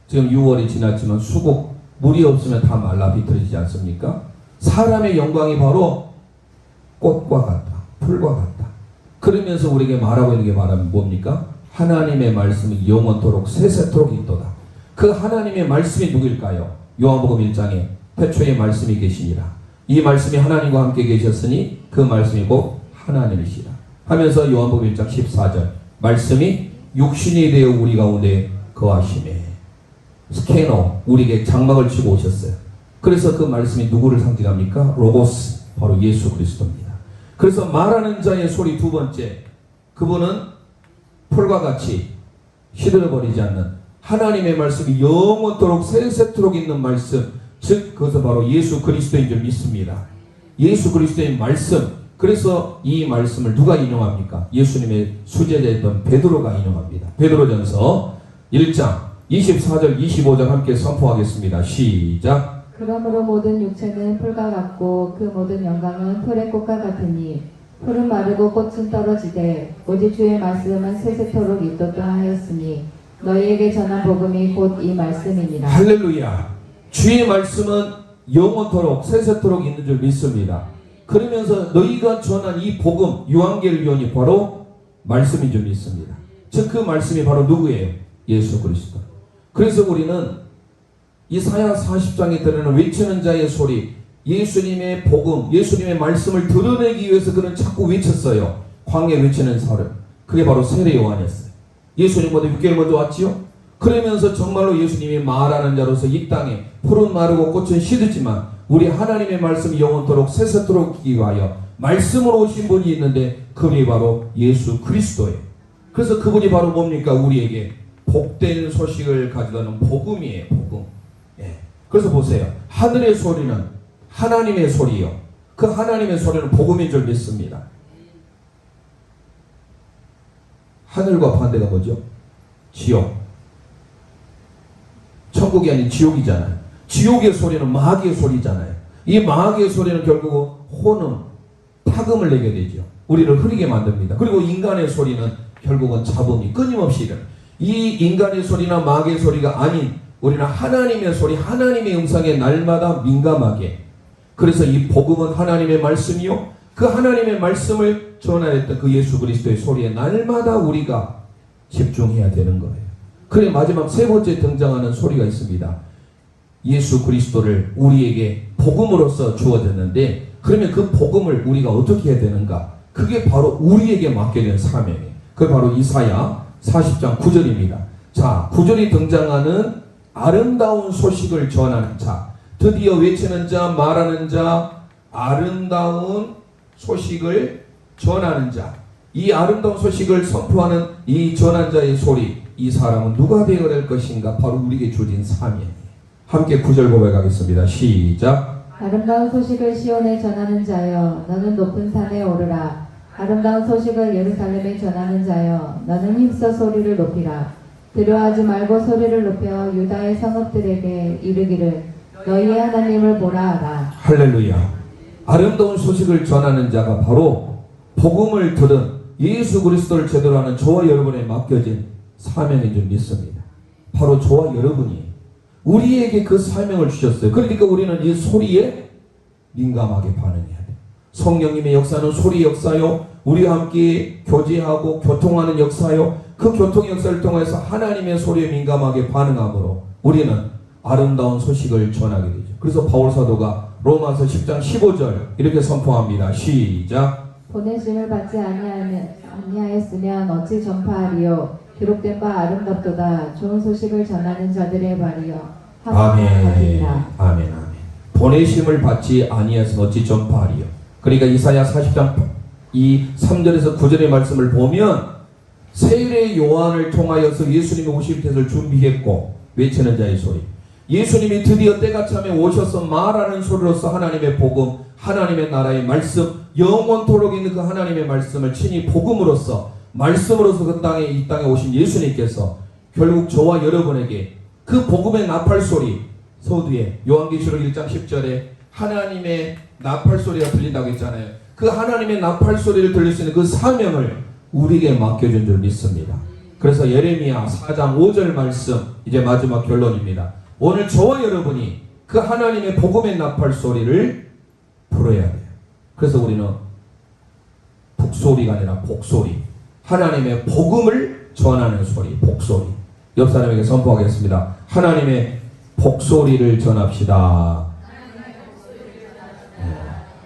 지금 6월이 지났지만 수국 물이 없으면 다 말라 비틀어지지 않습니까? 사람의 영광이 바로 꽃과 같다. 풀과 같다. 그러면서 우리에게 말하고 있는 게 말하면 뭡니까? 하나님의 말씀이 영원토록 세세토록 있도다. 그 하나님의 말씀이 누구일까요? 요한복음 1장에 태초에 말씀이 계시니라. 이 말씀이 하나님과 함께 계셨으니 그 말씀이 곧 하나님이시라. 하면서 요한복음 1장 14절 말씀이 육신이 되어 우리 가운데 거하시네. 스캐너 우리에게 장막을 치고 오셨어요. 그래서 그 말씀이 누구를 상징합니까? 로고스 바로 예수 그리스도입니다. 그래서 말하는 자의 소리 두 번째, 그분은 풀과 같이 시들어버리지 않는 하나님의 말씀이 영원토록 세세토록 있는 말씀, 즉 그것은 바로 예수 그리스도인 줄 믿습니다. 예수 그리스도의 말씀. 그래서 이 말씀을 누가 인용합니까? 예수님의 수제자였던 베드로가 인용합니다. 베드로전서 1장 24절 25절 함께 선포하겠습니다. 시작. 그러므로 모든 육체는 풀과 같고 그 모든 영광은 풀의 꽃과 같으니 풀은 마르고 꽃은 떨어지되 오직 주의 말씀은 세세토록 있도다 하였으니 너희에게 전한 복음이 곧 이 말씀이니라. 할렐루야. 주의 말씀은 영원토록 세세토록 있는 줄 믿습니다. 그러면서 너희가 전한 이 복음 유한겔리온이 바로 말씀인 줄 믿습니다. 즉 그 말씀이 바로 누구예요? 예수 그리스도. 그래서 우리는 이사야 40장에 들어는 외치는 자의 소리, 예수님의 복음, 예수님의 말씀을 드러내기 위해서 그는 자꾸 외쳤어요. 광야 외치는 사람. 그게 바로 세례 요한이었어요. 예수님보다 6개월 먼저 왔지요. 그러면서 정말로 예수님이 말하는 자로서 이 땅에 푸른 마르고 꽃은 시들지만 우리 하나님의 말씀이 영원토록 세세토록 있기 위하여 말씀으로 오신 분이 있는데 그분이 바로 예수 그리스도예요. 그래서 그분이 바로 뭡니까? 우리에게 복된 소식을 가져다는 복음이에요. 복음. 예. 그래서 보세요. 하늘의 소리는 하나님의 소리요. 그 하나님의 소리는 복음인 줄 믿습니다. 하늘과 반대가 뭐죠? 지옥. 천국이 아닌 지옥이잖아요. 지옥의 소리는 마귀의 소리잖아요. 이 마귀의 소리는 결국은 혼음, 파금을 내게 되죠. 우리를 흐리게 만듭니다. 그리고 인간의 소리는 결국은 잡음이 끊임없이 일어나요. 이 인간의 소리나 마귀의 소리가 아닌 우리는 하나님의 소리, 하나님의 음성에 날마다 민감하게, 그래서 이 복음은 하나님의 말씀이요, 그 하나님의 말씀을 전하였던 그 예수 그리스도의 소리에 날마다 우리가 집중해야 되는 거예요. 그래 마지막 세 번째 등장하는 소리가 있습니다. 예수 그리스도를 우리에게 복음으로써 주어졌는데, 그러면 그 복음을 우리가 어떻게 해야 되는가? 그게 바로 우리에게 맡겨진 사명이에요. 그게 바로 이사야 40장 9절입니다. 자, 9절이 등장하는 아름다운 소식을 전하는 자, 드디어 외치는 자, 말하는 자, 아름다운 소식을 전하는 자, 이 아름다운 소식을 선포하는 이 전한 자의 소리, 이 사람은 누가 되어야 될 것인가? 바로 우리에게 주어진 사명이에요. 함께 9절 고백하겠습니다. 시작. 아름다운 소식을 시온에 전하는 자여 너는 높은 산에 오르라. 아름다운 소식을 예루살렘에 전하는 자여 너는 힘써 소리를 높이라. 두려워하지 말고 소리를 높여 유다의 성읍들에게 이르기를 너희의 하나님을 보라 하라. 할렐루야. 아름다운 소식을 전하는 자가 바로 복음을 들은 예수 그리스도를 제대로 하는 저와 여러분에 맡겨진 사명인 줄 믿습니다. 바로 저와 여러분이 우리에게 그 사명을 주셨어요. 그러니까 우리는 이 소리에 민감하게 반응해야 돼요. 성령님의 역사는 소리 역사요, 우리와 함께 교제하고 교통하는 역사요, 그 교통 역사를 통해서 하나님의 소리에 민감하게 반응함으로 우리는 아름다운 소식을 전하게 되죠. 그래서 바울 사도가 로마서 10장 15절 이렇게 선포합니다. 시작. 보내심을 받지 아니하였으면 어찌 전파하리요. 기록된 바 아름답도다. 좋은 소식을 전하는 자들의 발이요. 아멘. 아멘. 아멘. 보내심을 받지 아니하였으면 어찌 전파하리요. 그러니까 이사야 40장 이 3절에서 9절의 말씀을 보면 세례 요한을 통하여서 예수님의 오실 것을 준비했고 외치는 자의 소리, 예수님이 드디어 때가 참에 오셔서 말하는 소리로서 하나님의 복음, 하나님의 나라의 말씀, 영원토록 있는 그 하나님의 말씀을 친히 복음으로써 말씀으로서 그 땅에 이 땅에 오신 예수님께서 결국 저와 여러분에게 그 복음의 나팔소리, 서두에 요한계시록 1장 10절에 하나님의 나팔소리가 들린다고 했잖아요. 그 하나님의 나팔소리를 들릴 수 있는 그 사명을 우리에게 맡겨준 줄 믿습니다. 그래서 예레미야 4장 5절 말씀, 이제 마지막 결론입니다. 오늘 저와 여러분이 그 하나님의 복음의 나팔소리를 불어야 돼요. 그래서 우리는 북소리가 아니라 복소리, 하나님의 복음을 전하는 소리, 복소리. 옆 사람에게 선포하겠습니다. 하나님의 복소리를 전합시다.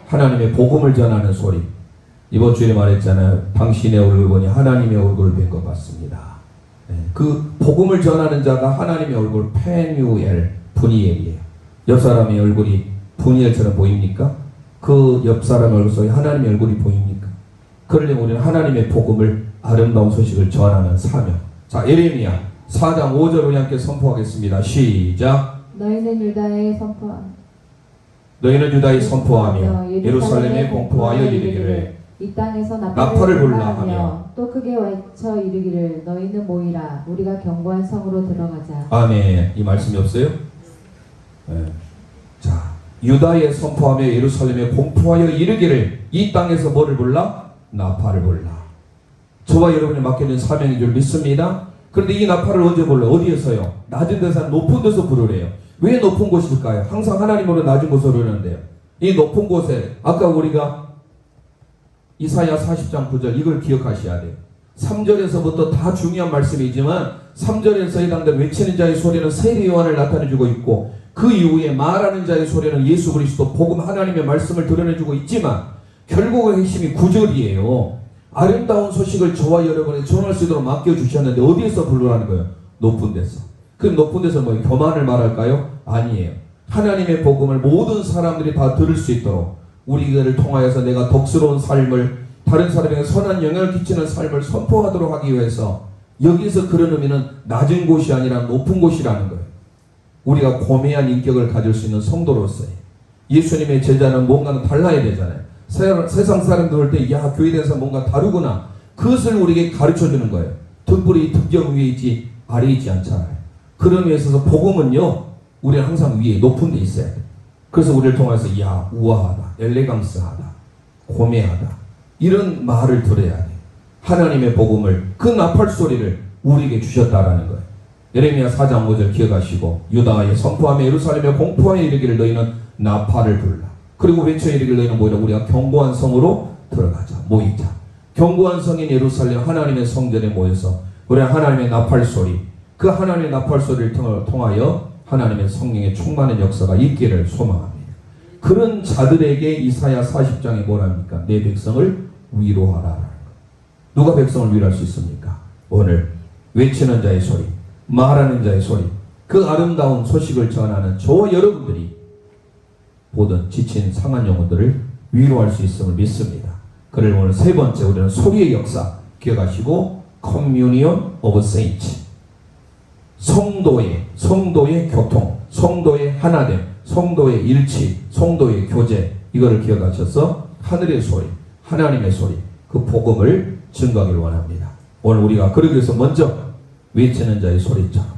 하나님의 복음을 전하는 소리. 이번 주에 말했잖아요. 당신의 얼굴 보니 하나님의 얼굴을 뵌 것 같습니다. 그 복음을 전하는 자가 하나님의 얼굴 페뉴엘, 분이엘이에요. 옆 사람의 얼굴이 분이엘처럼 보입니까? 그 옆 사람의 얼굴 속에 하나님의 얼굴이 보입니까? 그러려면 우리는 하나님의 복음을, 아름다운 소식을 전하는 사명. 자, 예레미야 4장 5절 우리 함께 선포하겠습니다. 시작. 너희는 유다에 선포하며 예루살렘에 공포하여 이르기를 이 땅에서 나팔을 불라 하며 또 크게 외쳐 이르기를 너희는 모이라 우리가 견고한 성으로 들어가자. 아멘. 이 말씀이 없어요? 네. 자, 유다에 선포하며 예루살렘에 공포하여 이르기를 이 땅에서 뭐를 불라? 나팔을 불라. 저와 여러분이 맡겨진 사명인 줄 믿습니다. 그런데 이 나팔을 언제 불러? 어디에서요? 낮은 데서 높은 데서 부르래요. 왜 높은 곳일까요? 항상 하나님으로 낮은 곳으로 부르는데요. 이 높은 곳에 아까 우리가 이사야 40장 9절 이걸 기억하셔야 돼요. 3절에서부터 다 중요한 말씀이지만 3절에서 해당된 외치는 자의 소리는 세례 요한을 나타내주고 있고 그 이후에 말하는 자의 소리는 예수 그리스도 복음 하나님의 말씀을 드러내주고 있지만 결국의 핵심이 9절이에요. 아름다운 소식을 저와 여러분이 전할 수 있도록 맡겨주셨는데 어디에서 부르라는 거예요? 높은 데서. 그 높은 데서 뭐 교만을 말할까요? 아니에요. 하나님의 복음을 모든 사람들이 다 들을 수 있도록 우리를 통하여서 내가 덕스러운 삶을, 다른 사람에게 선한 영향을 끼치는 삶을 선포하도록 하기 위해서 여기서 그런 의미는 낮은 곳이 아니라 높은 곳이라는 거예요. 우리가 고매한 인격을 가질 수 있는 성도로서의 예수님의 제자는 뭔가는 달라야 되잖아요. 세상 사람들 볼 때 야 교회에 대해서 뭔가 다르구나. 그것을 우리에게 가르쳐주는 거예요. 등불이 등경 위에 있지 아래에 있지 않잖아요. 그런 의미에 있어서 복음은요 우리는 항상 위에 높은 데 있어야 돼. 그래서 우리를 통해서 야, 우아하다, 엘레강스하다, 고매하다 이런 말을 들어야 돼. 하나님의 복음을, 그 나팔 소리를 우리에게 주셨다라는 거예요. 예레미야 4장 5절 기억하시고 유다에 선포하며 예루살렘에 공포하여 이르기를 너희는 나팔을 불라. 그리고 외쳐 이르기를 너희는 뭐라? 우리가 견고한 성으로 들어가자, 모이자. 견고한 성인 예루살렘 하나님의 성전에 모여서 우리 하나님의 나팔 소리, 그 하나님의 나팔 소리를 통하여 하나님의 성령의 충만한 역사가 있기를 소망합니다. 그런 자들에게 이사야 40장에 뭐랍니까? 내 백성을 위로하라. 누가 백성을 위로할 수 있습니까? 오늘 외치는 자의 소리, 말하는 자의 소리, 그 아름다운 소식을 전하는 저와 여러분들이 모든 지친 상한 영혼들을 위로할 수 있음을 믿습니다. 그를 오늘 세 번째 우리는 소리의 역사 기억하시고, Communion of Saints, 성도의 교통, 성도의 하나됨, 성도의 일치, 성도의 교제, 이거를 기억하셔서 하늘의 소리, 하나님의 소리, 그 복음을 증거하기를 원합니다. 오늘 우리가 그러기 위해서 먼저 외치는 자의 소리처럼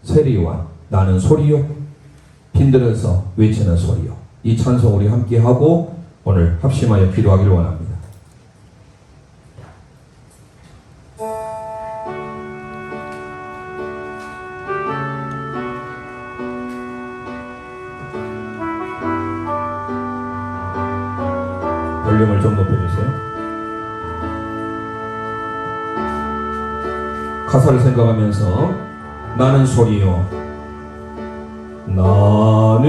세리와 나는 소리요, 빈들어서 외치는 소리요, 이 찬송 우리 함께 하고 오늘 합심하여 기도하기를 원합니다. 볼륨을 좀 높여주세요. 가사를 생각하면서 나는 소리요, 나는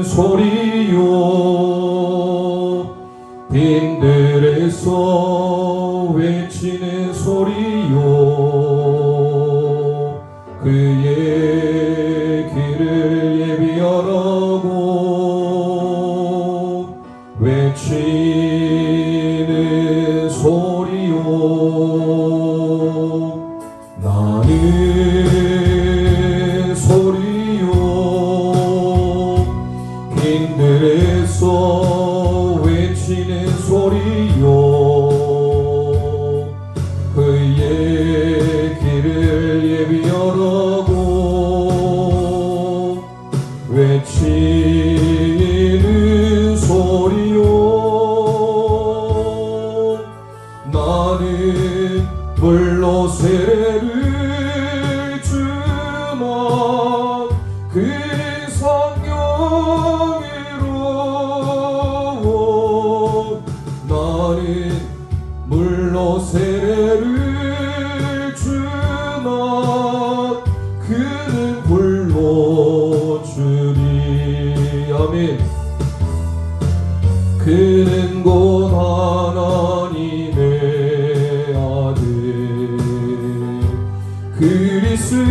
소리요, 빈들에서 외치는 소리요, 그의 길을 예비하라고 외치는 소리요, 나는 소리요, 빈들에서 외치는 소리요, 그의 길을 예비하라고 외치는 소리요, 나는 물로 세례를 주나 그 성령으로, 나는 물로 세례를 주나 그는 불로 주리. 아멘. 그는 곧 하나님의 아들 그리스도라.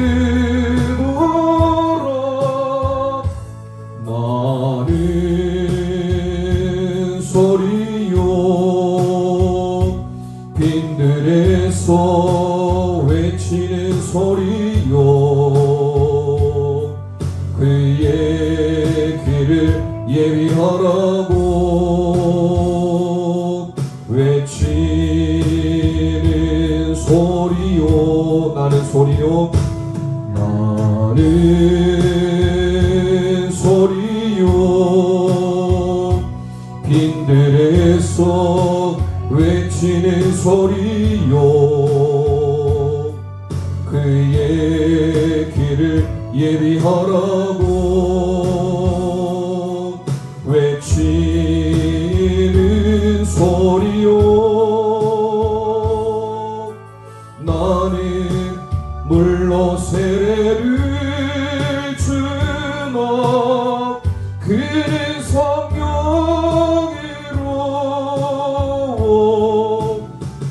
나는 소리요, 빈들에서 외치는 소리요, 그의 길을 예비하라고 외치는 소리요, 나는 소리요, 나는 소리요, 빈들에서 외치는 소리요, 그의 길을 예비하라고 외치는 소리요, 나는 물로 세례를 주나 그는 성령으로,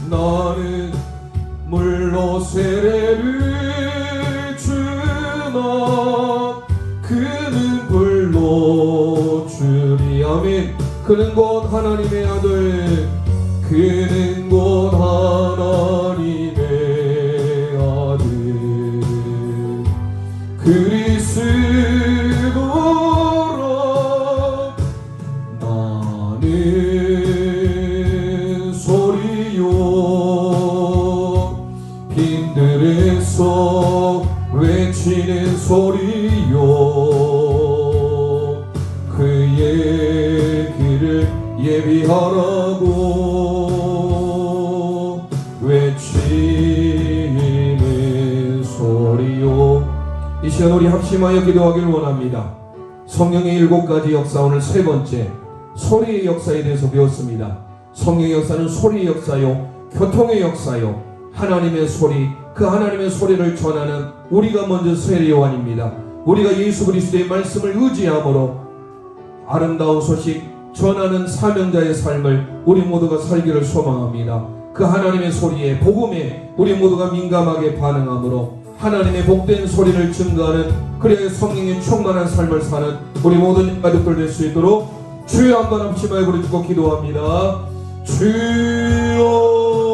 나는 물로 세례를 주나 그는 불로 주리. 아멘. 그는 곧 하나님의 아들, 그는 곧 하나님의 아들 그리스도라. 나는 소리요, 빈들에서 외치는 예비하라고 외치는 소리요. 이 시간 우리 합심하여 기도하기를 원합니다. 성령의 7가지 역사, 오늘 3번째 소리의 역사에 대해서 배웠습니다. 성령의 역사는 소리의 역사요, 교통의 역사요, 하나님의 소리, 그 하나님의 소리를 전하는 우리가 먼저 세례요한입니다. 우리가 예수 그리스도의 말씀을 의지함으로 아름다운 소식 전하는 사명자의 삶을 우리 모두가 살기를 소망합니다. 그 하나님의 소리에, 복음에 우리 모두가 민감하게 반응함으로 하나님의 복된 소리를 증거하는, 그래야 성령의 충만한 삶을 사는 우리 모든 가족들 될 수 있도록 주여 한번 합심하여 부르짖고 기도합니다. 주여